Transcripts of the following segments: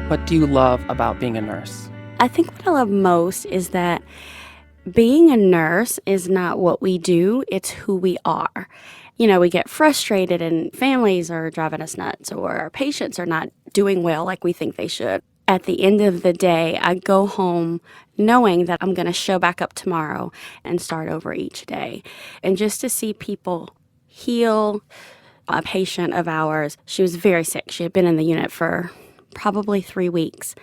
What do you love about being a nurse? I think what I love most is that being a nurse is not what we do, it's who we are. You know, we get frustrated and families are driving us nuts or our patients are not doing well like we think they should. At the end of the day, I go home knowing that I'm going to show back up tomorrow and start over each day. And just to see people heal. A patient of ours, she was very sick. She had been in the unit for probably 3 weeks.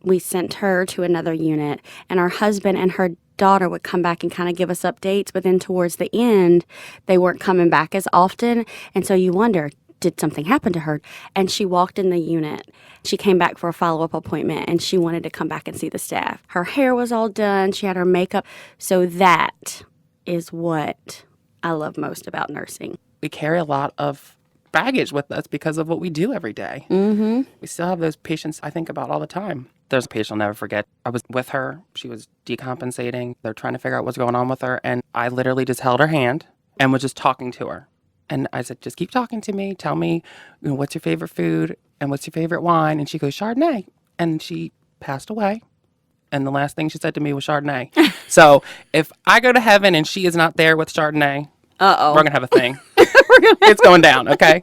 We sent her to another unit, and her husband and her daughter would come back and kind of give us updates, but then towards the end, they weren't coming back as often, and so you wonder, did something happen to her? And she walked in the unit. She came back for a follow-up appointment, and she wanted to come back and see the staff. Her hair was all done. She had her makeup. So that is what I love most about nursing. We carry a lot of baggage with us because of what we do every day. Mm-hmm. We still have those patients I think about all the time. There's a patient I'll never forget. I was with her. She was decompensating. They're trying to figure out what's going on with her. And I literally just held her hand and was just talking to her. And I said, just keep talking to me. Tell me, what's your favorite food and what's your favorite wine? And she goes, Chardonnay. And she passed away. And the last thing she said to me was Chardonnay. So if I go to heaven and she is not there with Chardonnay, we're going to have a thing. It's going down, okay?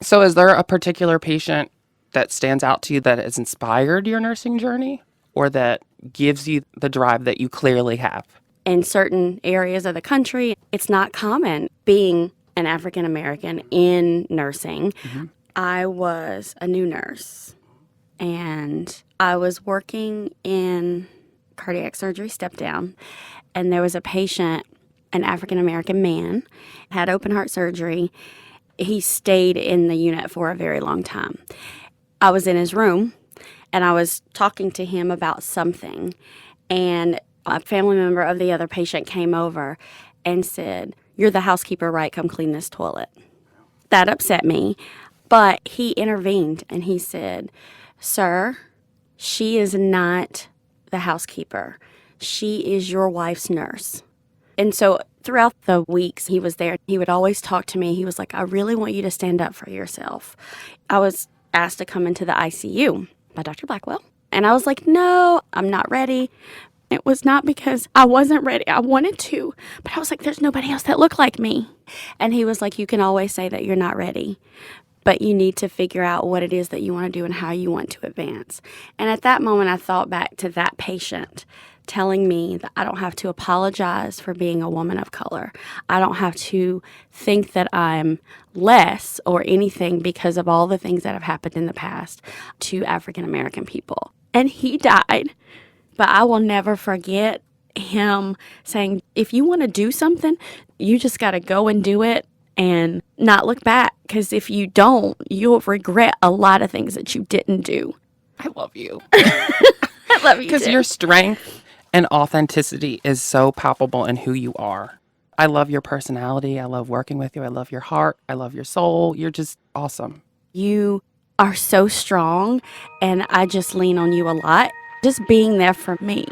So is there a particular patient that stands out to you that has inspired your nursing journey or that gives you the drive that you clearly have? In certain areas of the country, it's not common being an African American in nursing. Mm-hmm. I was a new nurse, and I was working in cardiac surgery step down, and there was a patient, an African American man, had open heart surgery. He stayed in the unit for a very long time. I was in his room, and I was talking to him about something, and a family member of the other patient came over and said, "You're the housekeeper, right? Come clean this toilet." That upset me, but he intervened and he said, "Sir, she is not the housekeeper. She is your wife's nurse." And so throughout the weeks he was there, he would always talk to me. He was like, "I really want you to stand up for yourself." I was asked to come into the ICU by Dr. Blackwell, and I was like, "No, I'm not ready." It was not because I wasn't ready. I wanted to, but I was like, there's nobody else that looked like me. And he was like, "You can always say that you're not ready, but you need to figure out what it is that you want to do and how you want to advance." And at that moment, I thought back to that patient telling me that I don't have to apologize for being a woman of color. I don't have to think that I'm less or anything because of all the things that have happened in the past to African American people. And he died. But I will never forget him saying, if you want to do something, you just got to go and do it and not look back. Because if you don't, you'll regret a lot of things that you didn't do. I love you. I love you Because too. your strength and authenticity is so palpable in who you are. I love your personality. I love working with you. I love your heart. I love your soul. You're just awesome. You are so strong, and I just lean on you a lot. Just being there for me.